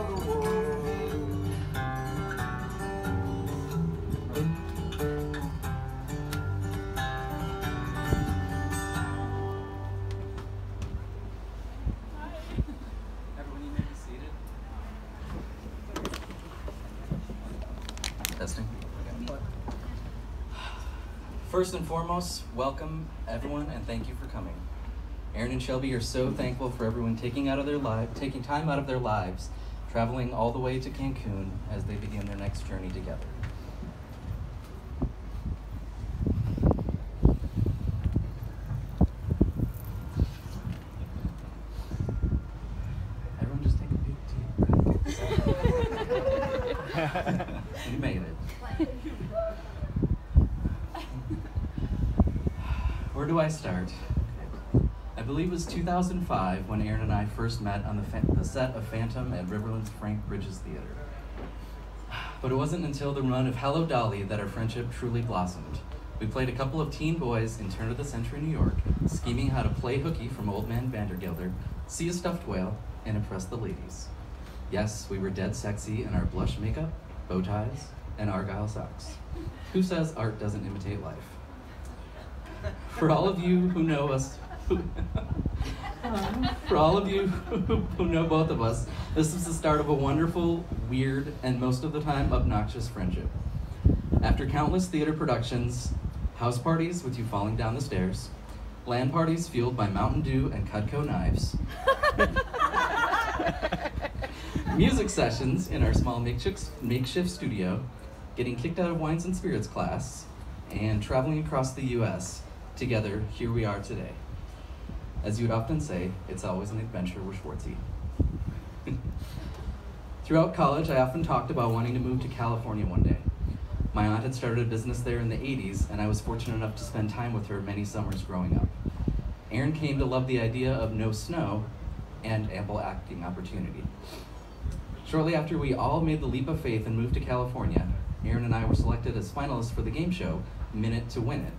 of the world. Everyone, you may be seated. Testing. First and foremost, welcome everyone and thank you for coming. Erin and Shelby are so thankful for everyone taking time out of their lives, traveling all the way to Cancun as they begin their next journey together. Everyone just take a big deep breath. You made it. Where do I start? I believe it was 2005 when Erin and I first met on the set of Phantom at Riverland's Frank Bridges Theater. But it wasn't until the run of Hello Dolly that our friendship truly blossomed. We played a couple of teen boys in turn of the century New York, scheming how to play hooky from Old Man Vandergelder, see a stuffed whale, and impress the ladies. Yes, we were dead sexy in our blush makeup, bow ties, and Argyle socks. Who says art doesn't imitate life? For all of you who know us, for all of you who know both of us, this is the start of a wonderful, weird, and most of the time obnoxious friendship. After countless theater productions, house parties with you falling down the stairs, LAN parties fueled by Mountain Dew and Cutco knives, music sessions in our small makeshift studio, getting kicked out of wines and spirits class, and traveling across the US, together, here we are today. As you would often say, it's always an adventure with Schwartzy. Throughout college, I often talked about wanting to move to California one day. My aunt had started a business there in the 80s, and I was fortunate enough to spend time with her many summers growing up. Erin came to love the idea of no snow and ample acting opportunity. Shortly after we all made the leap of faith and moved to California, Erin and I were selected as finalists for the game show, Minute to Win It.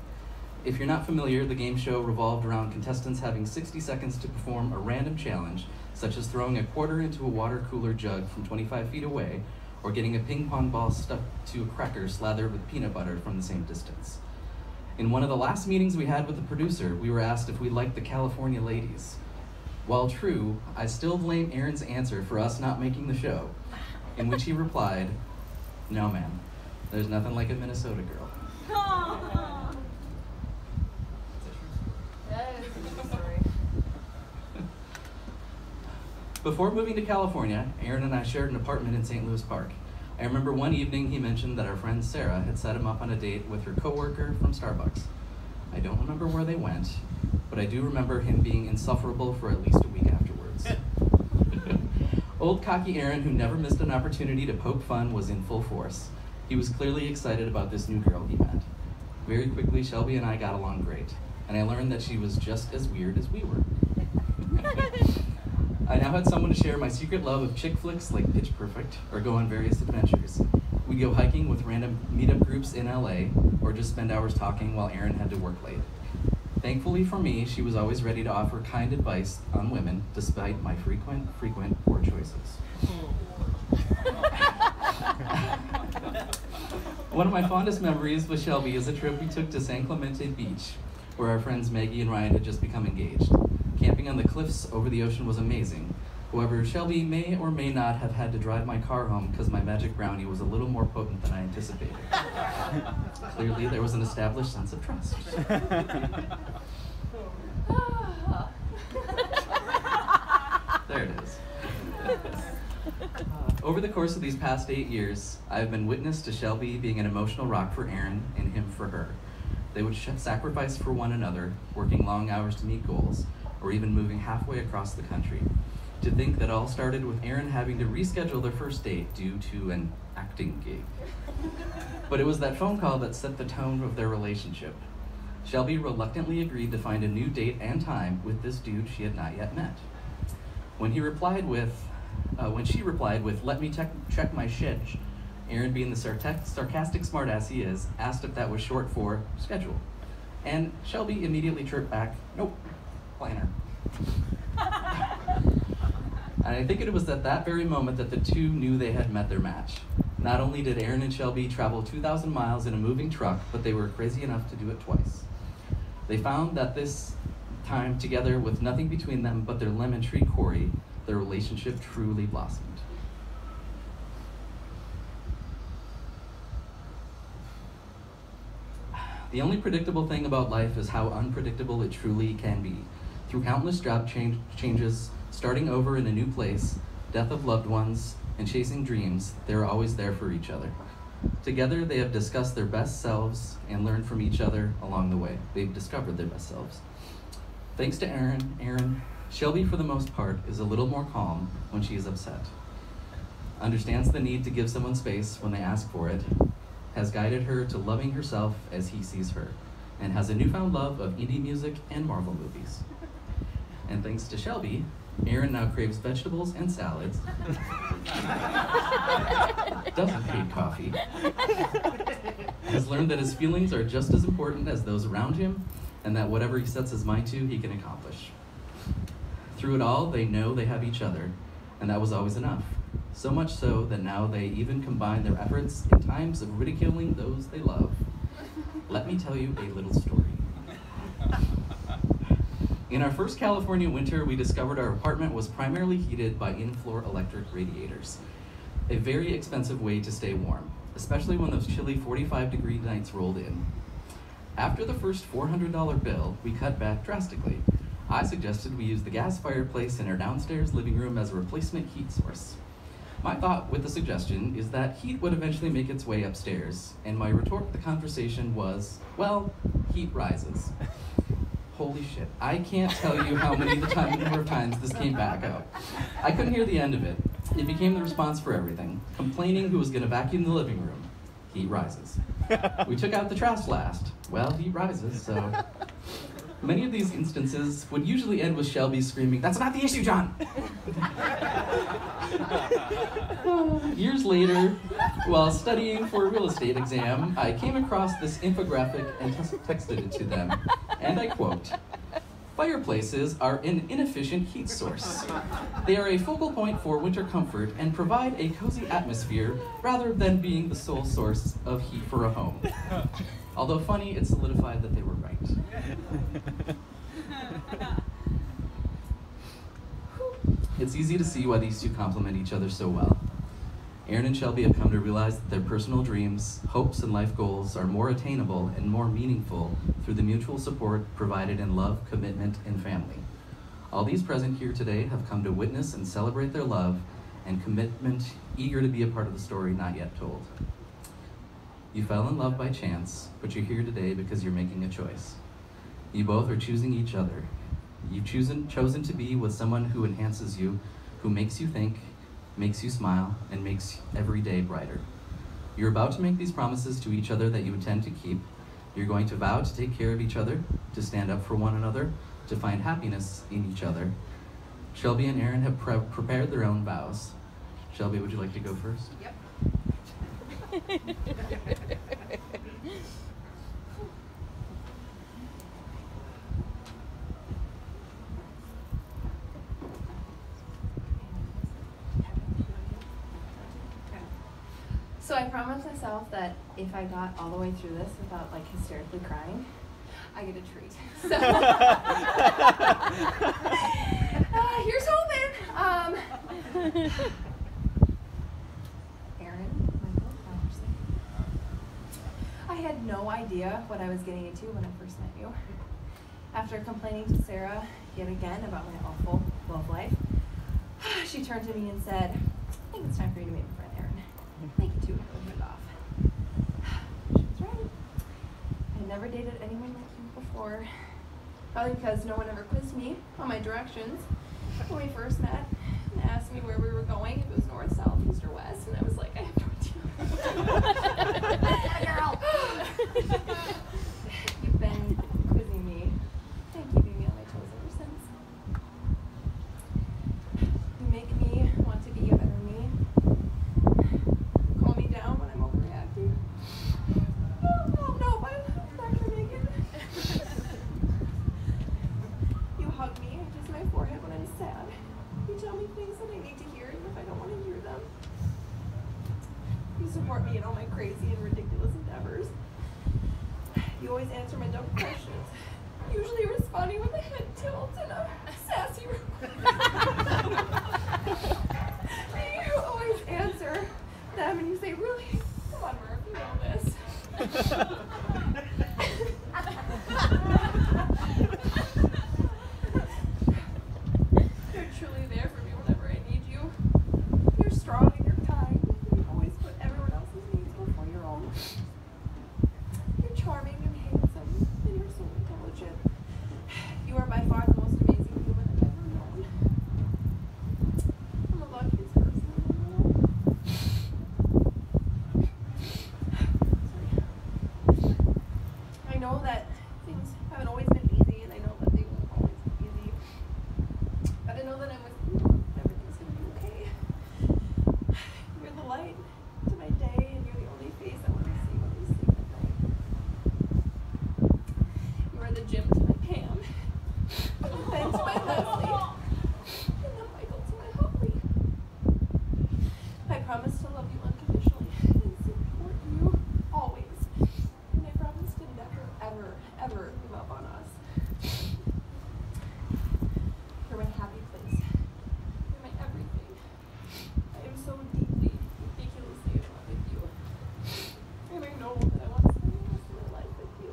If you're not familiar, the game show revolved around contestants having 60 seconds to perform a random challenge, such as throwing a quarter into a water cooler jug from 25 feet away, or getting a ping pong ball stuck to a cracker slathered with peanut butter from the same distance. In one of the last meetings we had with the producer, we were asked if we liked the California ladies. While true, I still blame Erin's answer for us not making the show, in which he replied, "No, ma'am, there's nothing like a Minnesota girl." Before moving to California, Erin and I shared an apartment in St. Louis Park. I remember one evening he mentioned that our friend Sarah had set him up on a date with her coworker from Starbucks. I don't remember where they went, but I do remember him being insufferable for at least a week afterwards. Old cocky Erin, who never missed an opportunity to poke fun, was in full force. He was clearly excited about this new girl he met. Very quickly, Shelby and I got along great, and I learned that she was just as weird as we were. I now had someone to share my secret love of chick flicks like Pitch Perfect, or go on various adventures. We'd go hiking with random meetup groups in LA, or just spend hours talking while Erin had to work late. Thankfully for me, she was always ready to offer kind advice on women, despite my frequent poor choices. One of my fondest memories with Shelby is a trip we took to San Clemente Beach, where our friends Maggie and Ryan had just become engaged. Camping on the cliffs over the ocean was amazing. However, Shelby may or may not have had to drive my car home because my magic brownie was a little more potent than I anticipated. Clearly, there was an established sense of trust. There it is. Over the course of these past 8 years, I have been witness to Shelby being an emotional rock for Erin and him for her. They would sacrifice for one another, working long hours to meet goals, or even moving halfway across the country. To think that all started with Erin having to reschedule their first date due to an acting gig. But it was that phone call that set the tone of their relationship. Shelby reluctantly agreed to find a new date and time with this dude she had not yet met. When she replied with, "Let me check my shedge," Erin, being the sarcastic smartass he is, asked if that was short for schedule. And Shelby immediately chirped back, "Nope, planner." And And I think it was at that very moment that the two knew they had met their match. Not only did Erin and Shelby travel 2,000 miles in a moving truck, but they were crazy enough to do it twice. They found that this time together with nothing between them but their lemon tree quarry, their relationship truly blossomed. The only predictable thing about life is how unpredictable it truly can be. Through countless job changes, starting over in a new place, death of loved ones, and chasing dreams, they are always there for each other. Together, they have discussed their best selves and learned from each other along the way. They've discovered their best selves. Thanks to Erin, Shelby, for the most part, is a little more calm when she is upset, understands the need to give someone space when they ask for it, has guided her to loving herself as he sees her, and has a newfound love of indie music and Marvel movies. And thanks to Shelby, Erin now craves vegetables and salads, doesn't hate coffee, has learned that his feelings are just as important as those around him, and that whatever he sets his mind to, he can accomplish. Through it all, they know they have each other, and that was always enough. So much so that now they even combine their efforts in times of ridiculing those they love. Let me tell you a little story. In our first California winter, we discovered our apartment was primarily heated by in-floor electric radiators, a very expensive way to stay warm, especially when those chilly 45-degree nights rolled in. After the first $400 bill, we cut back drastically. I suggested we use the gas fireplace in our downstairs living room as a replacement heat source. My thought with the suggestion is that heat would eventually make its way upstairs, and my retort to the conversation was, well, heat rises. Holy shit, I can't tell you how many number of times this came back up. I couldn't hear the end of it. It became the response for everything. Complaining who was gonna vacuum the living room. Heat rises. We took out the trash last. Well, heat rises, so. Many of these instances would usually end with Shelby screaming, "That's not the issue, John!" Years later, while studying for a real estate exam, I came across this infographic and texted it to them. And I quote, "Fireplaces are an inefficient heat source. They are a focal point for winter comfort and provide a cozy atmosphere rather than being the sole source of heat for a home." Although funny, it solidified that they were right. It's easy to see why these two complement each other so well. Erin and Shelby have come to realize that their personal dreams, hopes, and life goals are more attainable and more meaningful through the mutual support provided in love, commitment, and family. All these present here today have come to witness and celebrate their love and commitment, eager to be a part of the story not yet told. You fell in love by chance, but you're here today because you're making a choice. You both are choosing each other. You've chosen to be with someone who enhances you, who makes you think, makes you smile, and makes every day brighter. You're about to make these promises to each other that you intend to keep. You're going to vow to take care of each other, to stand up for one another, to find happiness in each other. Shelby and Erin have prepared their own vows. Shelby, would you like to go first? Yep. So I promised myself that if I got all the way through this without like hysterically crying, I get a treat. So here's hoping. I had no idea what I was getting into when I first met you. After complaining to Sarah yet again about my awful love life, she turned to me and said, "I think it's time for you to meet my friend Erin. Thank you too, I went off." She was right. I had never dated anyone like you before. Probably because no one ever quizzed me on my directions when we first met and asked me where we were going, if it was north, south, east, or west, and I was like, I have no idea. Girl. You've been quizzing me and keeping me on my toes ever since. You make me want to be a better me. Calm me down when I'm overreacting. No, I'm not gonna make it. You hug me and kiss my forehead when I'm sad. You tell me things that I need support me in all my crazy and ridiculous endeavors. You always answer my dumb questions, usually responding with a head tilt and a sassy You always answer them and you say, really? Come on, Murph, you know this. You're truly there for me whenever I need you. You're strong and you're kind. You always put everyone else's needs before your own. You're charming and handsome, and you're so intelligent. You are by far the most amazing human I've ever known. I'm the luckiest person in the world. Sorry. I know that things haven't always been easy, and I know that they won't always be easy. But I know that I'm with you. Everything's gonna be okay. You're the light to my day, and you're the only face I want to see when I sleep at night. You are the Jim to my Pam, the Ben to my Leslie, and the Michael to my Holly. I promise to love you unconditionally and support you always. And I promise to never, ever, ever give up on us. You're my happy place. You're my everything. I am so deeply, ridiculously in love with you. And I know that I want to spend the rest of my life with you.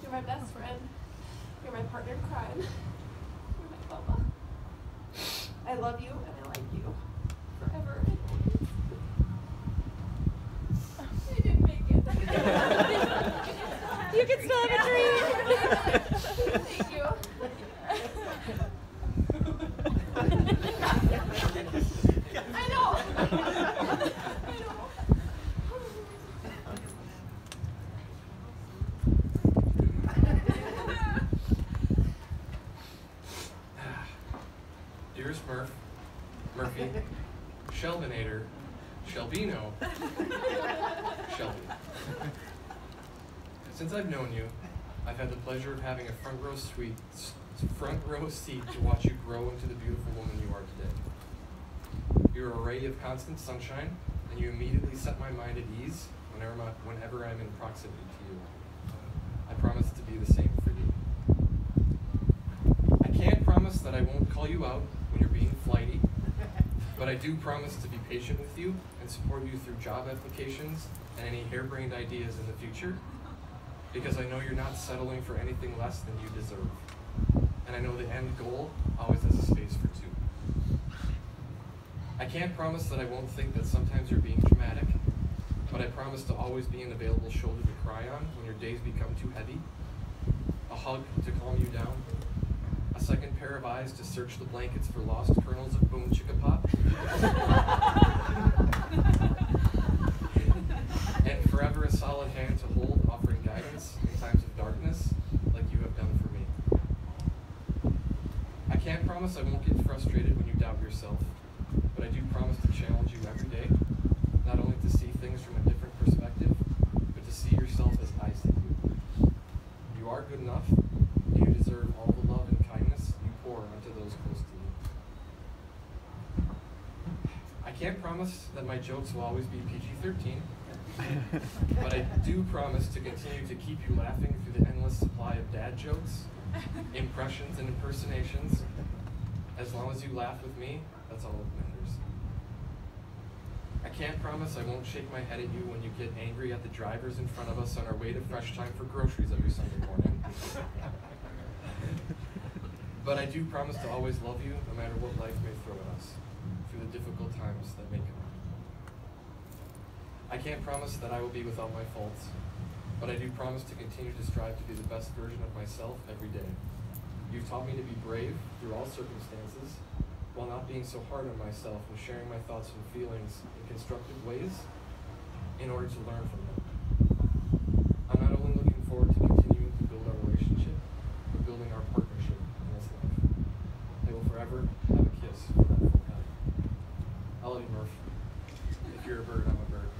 You're my best friend. You're my partner in crime. You're my Bubba. I love you and I like you. Forever and always. I didn't make it. You can still have a dream. Thank you. I know. Dearest Murphy, Shelbinator, Shelbino, Shelby. Since I've known you, I've had the pleasure of having a front row seat to watch you grow into the beautiful woman you are today. You're a ray of constant sunshine, and you immediately set my mind at ease whenever I'm in proximity to you. I promise to be the same for you. I can't promise that I won't call you out when you're being flighty, but I do promise to be patient with you and support you through job applications and any harebrained ideas in the future, because I know you're not settling for anything less than you deserve. And I know the end goal always has a space for two. I can't promise that I won't think that sometimes you're being dramatic, but I promise to always be an available shoulder to cry on when your days become too heavy, a hug to calm you down, a second pair of eyes to search the blankets for lost kernels of boom chicka pop, and forever a solid hand to hold, offering guidance in times of darkness, like you have done for me. I can't promise I won't get frustrated when you doubt yourself, but I do promise to challenge you every day, not only to see things from a different perspective, but to see yourself as I see you. You are good enough, and you deserve all the love and kindness you pour onto those close to you. I can't promise that my jokes will always be PG-13, but I do promise to continue to keep you laughing through the endless supply of dad jokes, impressions, and impersonations. As long as you laugh with me, that's all that matters. I can't promise I won't shake my head at you when you get angry at the drivers in front of us on our way to Fresh Time for groceries every Sunday morning. But I do promise to always love you no matter what life may throw at us, through the difficult times that may come. I can't promise that I will be without my faults, but I do promise to continue to strive to be the best version of myself every day. You've taught me to be brave through all circumstances, while not being so hard on myself and sharing my thoughts and feelings in constructive ways in order to learn from them. I'm not only looking forward to continuing to build our relationship, but building our partnership in this life. I will forever have a kiss for that full time. I love you, Murph. If you're a bird, I'm a bird.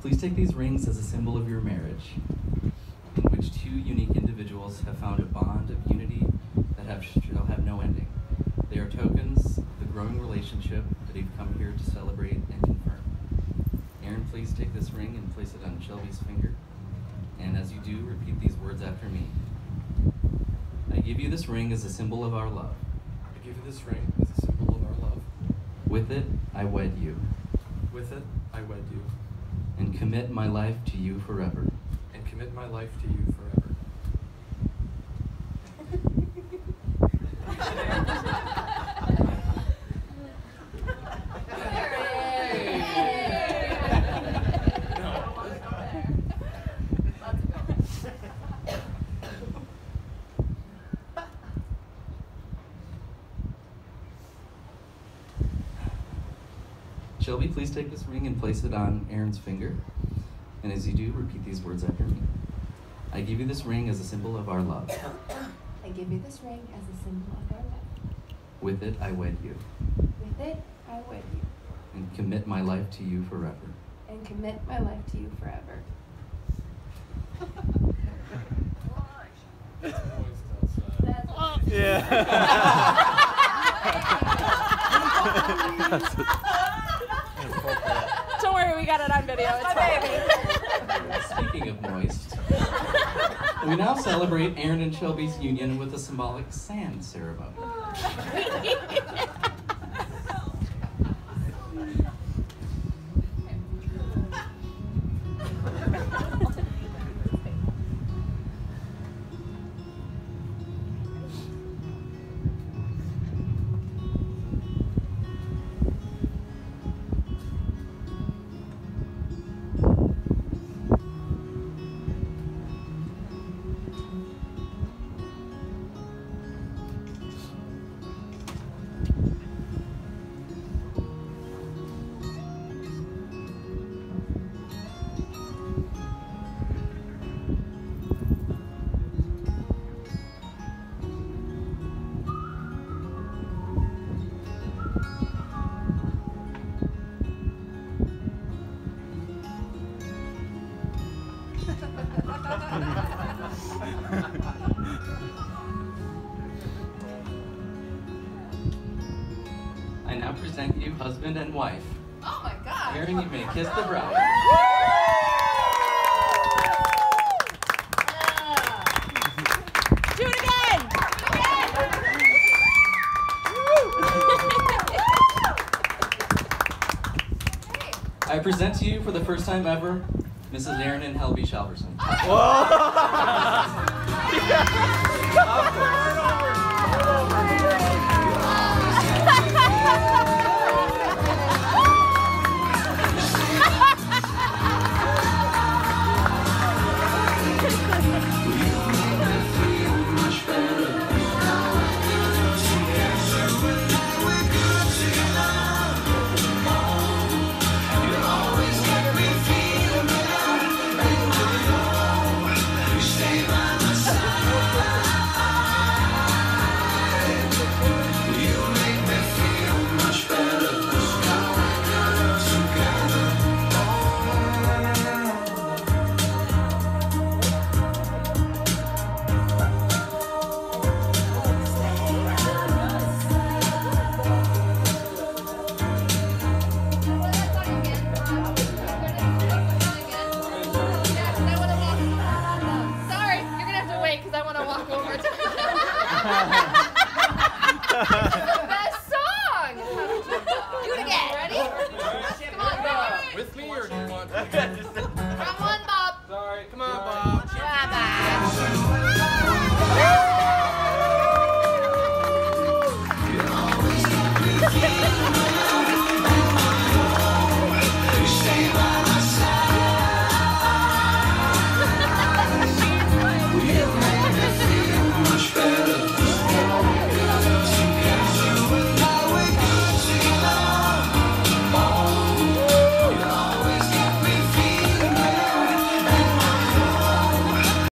Please take these rings as a symbol of your marriage, in which two unique individuals have found a bond of unity that shall have no ending. They are tokens of the growing relationship that you've come here to celebrate and confirm. Erin, please take this ring and place it on Shelby's finger. And as you do, repeat these words after me. I give you this ring as a symbol of our love. I give you this ring as a symbol of our love. With it, I wed you. With it, I wed you. And commit my life to you forever. And commit my life to you forever. Shelby, please take this ring and place it on Erin's finger. And as you do, repeat these words after me. I give you this ring as a symbol of our love. I give you this ring as a symbol of our love. With it, I wed you. With it, I wed you. And commit my life to you forever. And commit my life to you forever. It's moist outside. Yeah. Don't worry, we got it on video. It's fine. Speaking of moist, we now celebrate Erin and Shelby's union with a symbolic sand ceremony. I now present you husband and wife. Oh my God! Erin, you may kiss the bride. Do it again! I present to you for the first time ever, Mrs. Erin and Shelby Shalverson. Sorry, you're gonna have to wait because I want to walk over to